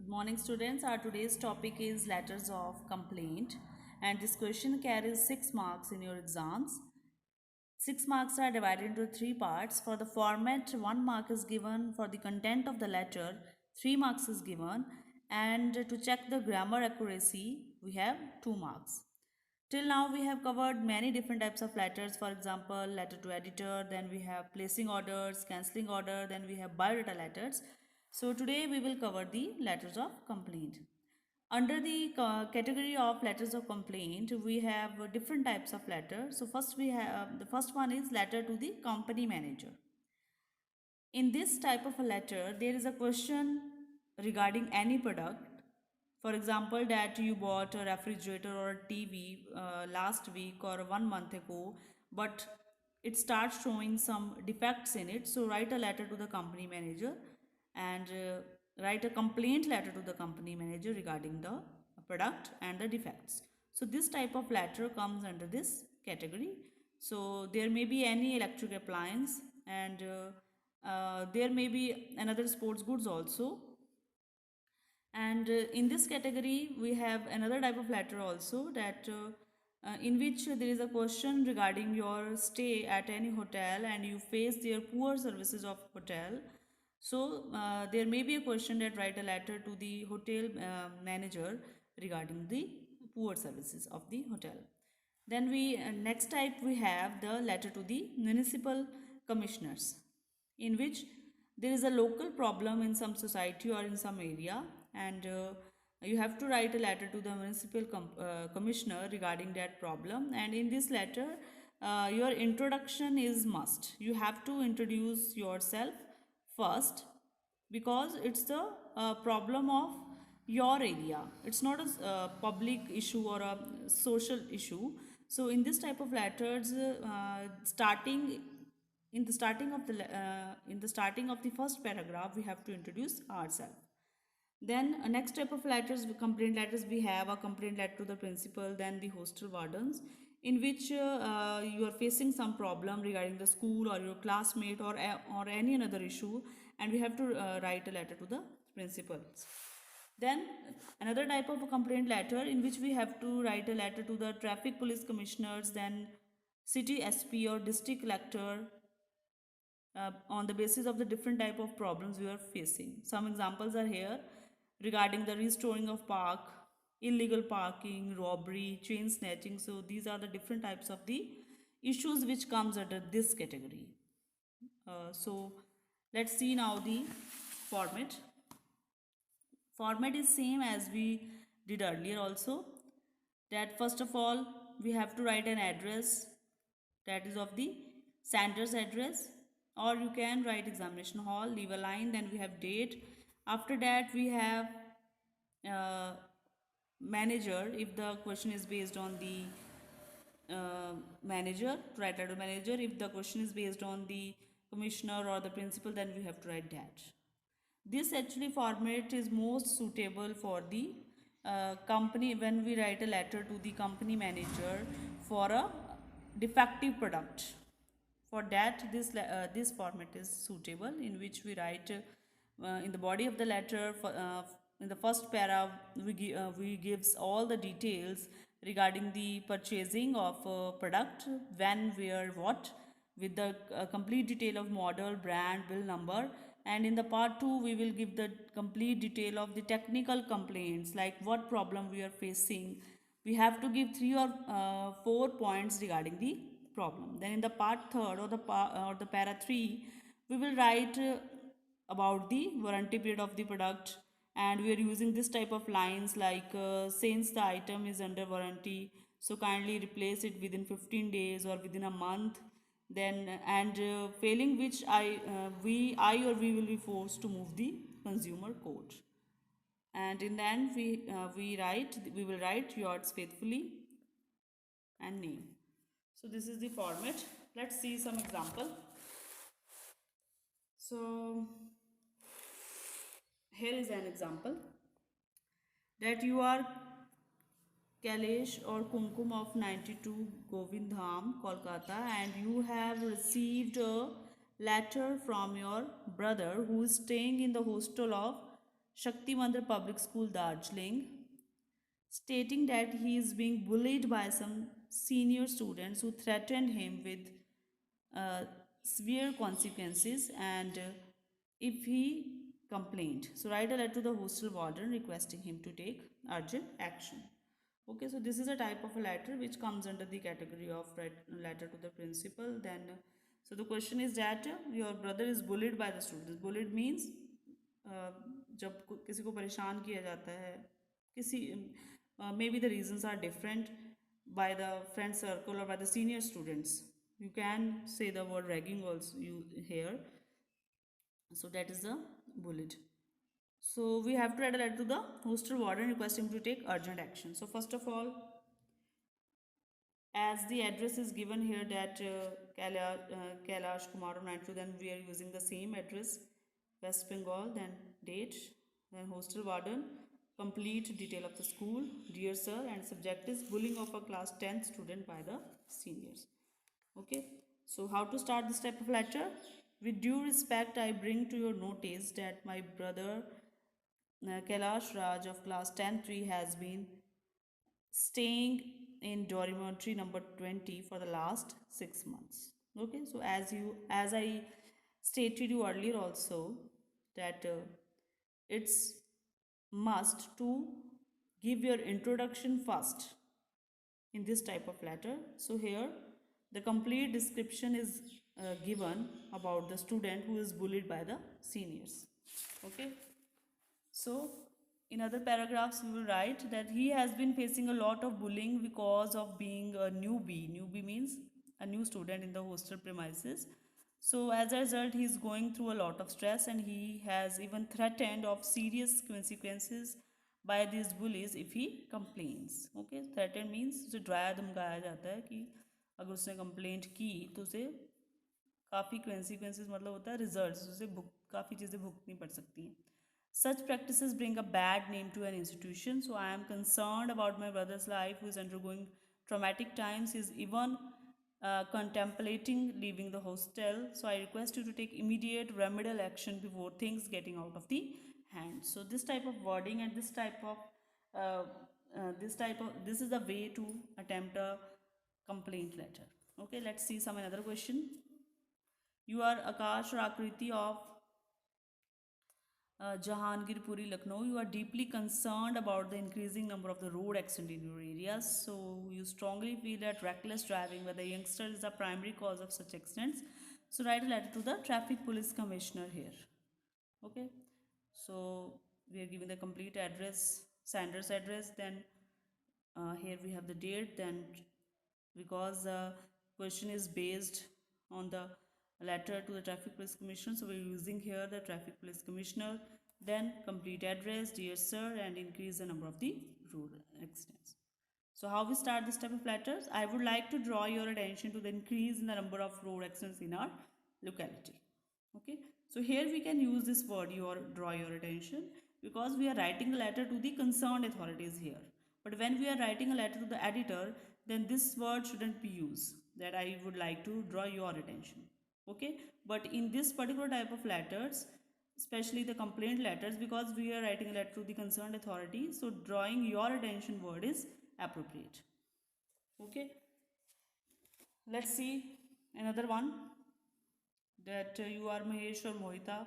Morning students, our today's topic is letters of complaint and this question carries 6 marks in your exams. 6 marks are divided into 3 parts. For the format, 1 mark is given. For the content of the letter, 3 marks is given, and to check the grammar accuracy we have 2 marks. Till now we have covered many different types of letters. For example, letter to editor, then we have placing orders, cancelling order, then we have biodata letters. So today we will cover the letters of complaint. Under the category of letters of complaint, we have different types of letters. So first we have the first one is letter to the company manager. In this type of a letter, there is a question regarding any product. For example, that you bought a refrigerator or a TV last week or 1 month ago, but it starts showing some defects in it. So write a letter to the company manager and write a complaint letter to the company manager regarding the product and the defects. So this type of letter comes under this category. So there may be any electric appliance and there may be another sports goods also. And in this category we have another type of letter also, that in which there is a question regarding your stay at any hotel and you face their poor services of hotel. So there may be a question that write a letter to the hotel manager regarding the poor services of the hotel. Then we next type we have the letter to the municipal commissioners, in which there is a local problem in some society or in some area, and you have to write a letter to the municipal commissioner regarding that problem. And in this letter your introduction is must. You have to introduce yourself first, because it's the problem of your area. It's not a public issue or a social issue. So in this type of letters, starting in the starting of the first paragraph, we have to introduce ourselves. Then next type of letters, complaint letters, we have a complaint letter to the principal, then the hostel wardens, in which you are facing some problem regarding the school or your classmate or any another issue, and we have to write a letter to the principals. Then another type of a complaint letter, in which we have to write a letter to the traffic police commissioners, then city SP or district collector, on the basis of the different type of problems we are facing. Some examples are here regarding the restoring of park, illegal parking, robbery, chain snatching. So these are the different types of the issues which comes under this category. So let's see now the format. Format is same as we did earlier also, that first of all we have to write an address, that is of the sender's address, or you can write examination hall, leave a line, then we have date. After that we have uh, manager, if the question is based on the manager, to write letter to manager. If the question is based on the commissioner or the principal, then we have to write that. This actually format is most suitable for the company when we write a letter to the company manager for a defective product. For that this format is suitable, in which we write in the body of the letter, in the first para we gives all the details regarding the purchasing of a product, when, where, what, with the complete detail of model, brand, bill number. And in the part 2 we will give the complete detail of the technical complaints, like what problem we are facing. We have to give 3 or 4 points regarding the problem. Then in the part 3rd or the para 3, we will write about the warranty period of the product, and we are using this type of lines like since the item is under warranty, so kindly replace it within 15 days or within a month. Then and failing which I or we will be forced to move the consumer court. And in the end we will write yours faithfully and name. So this is the format. Let's see some example. So here is an example, that you are Kailash or Kumkum of 92 Govindham, Kolkata, and you have received a letter from your brother who is staying in the hostel of Shakti Mandir Public School, Darjeeling, stating that he is being bullied by some senior students who threatened him with uh, severe consequences and if he complained. So write a letter to the hostel warden requesting him to take urgent action. Okay, so this is a type of a letter which comes under the category of letter to the principal. Then, so the question is that your brother is bullied by the students. Bullied means जब किसी को परेशान किया जाता है किसी maybe the reasons are different by the friend circle or by the senior students. You can say the word ragging also you here. So that is the bullied. So we have to write a letter to the hostel warden requesting him to take urgent action. So first of all, as the address is given here that Kailash Kumar Naidu, then we are using the same address, West Bengal, then date, then hostel warden, complete detail of the school, dear sir, and subject is bullying of a class 10th student by the seniors. Okay, so how to start this type of letter? With due respect, I bring to your notice that my brother Kailash Raj of class 10-3 has been staying in dormitory number 20 for the last 6 months. Okay, so as I stated you earlier also that it's must to give your introduction first in this type of letter. So here the complete description is given about the student who is bullied by the seniors. Okay, so in other paragraphs we will write that he has been facing a lot of bullying because of being a newbie. Newbie means a new student in the hostel premises. So as a result he is going through a lot of stress and he has even threatened of serious consequences by these bullies if he complains. Okay, threaten means उसे डराया धमकाया जाता है कि अगर उसने complaint की तो उसे काफ़ी consequences मतलब होता है रिजल्ट उसे काफ़ी चीज़ें भुगतनी पड़ सकती हैं. Such practices bring a bad name to an institution. So I am concerned about my brother's life who is undergoing traumatic times. He is even contemplating leaving the hostel. So I request you to take immediate remedial action before things getting out of the hand. So this type of wording and this is the way to attempt a complaint letter. Okay, let's see some another question. You are Akash or Akriti of Jahangirpuri, Lucknow. You are deeply concerned about the increasing number of the road accidents in your areas. So you strongly feel that reckless driving by the youngsters is the primary cause of such accidents. So write a letter to the Traffic Police Commissioner here. Okay. So we are giving the complete address, Sanders address. Then here we have the date. Then because the question is based on the letter to the Traffic Police Commissioner, so we're using here the Traffic Police Commissioner, then complete address, dear sir, and increase the number of the road accidents. So how we start this type of letters? I would like to draw your attention to the increase in the number of road accidents in our locality. Okay, so here we can use this word draw your attention because we are writing a letter to the concerned authorities here. But when we are writing a letter to the editor, then this word shouldn't be used, that I would like to draw your attention. Okay, but in this particular type of letters, especially the complaint letters, because we are writing a letter to the concerned authority, so drawing your attention word is appropriate. Okay, let's see another one, that you are Mahesh or Mohita,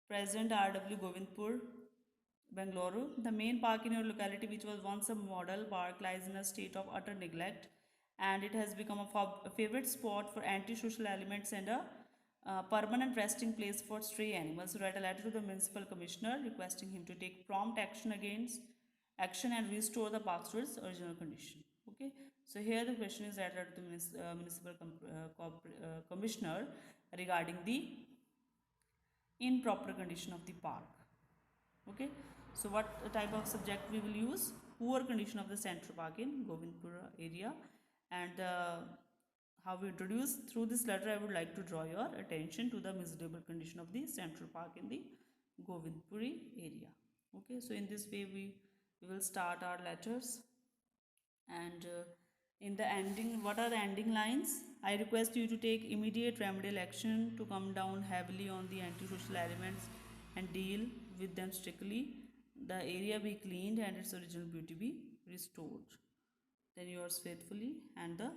present RW Govindpur, Bangalore. The main park in your locality, which was once a model park, lies in a state of utter neglect, and it has become a favorite spot for antisocial elements and a permanent resting place for stray animals. So write a letter to the municipal commissioner requesting him to take prompt action and restore the park to its original condition. Okay, so here the question is that to the municipal commissioner regarding the improper condition of the park. Okay, so what type of subject we will use? Poor condition of the Central Park in Govindpura area. And how we introduce through this letter, I would like to draw your attention to the miserable condition of the Central Park in the Govindpuri area. Okay, so in this way we will start our letters. And in the ending, what are the ending lines? I request you to take immediate remedial action to come down heavily on the antisocial elements and deal with them strictly, the area be cleaned and its original beauty be restored. Then yours faithfully and the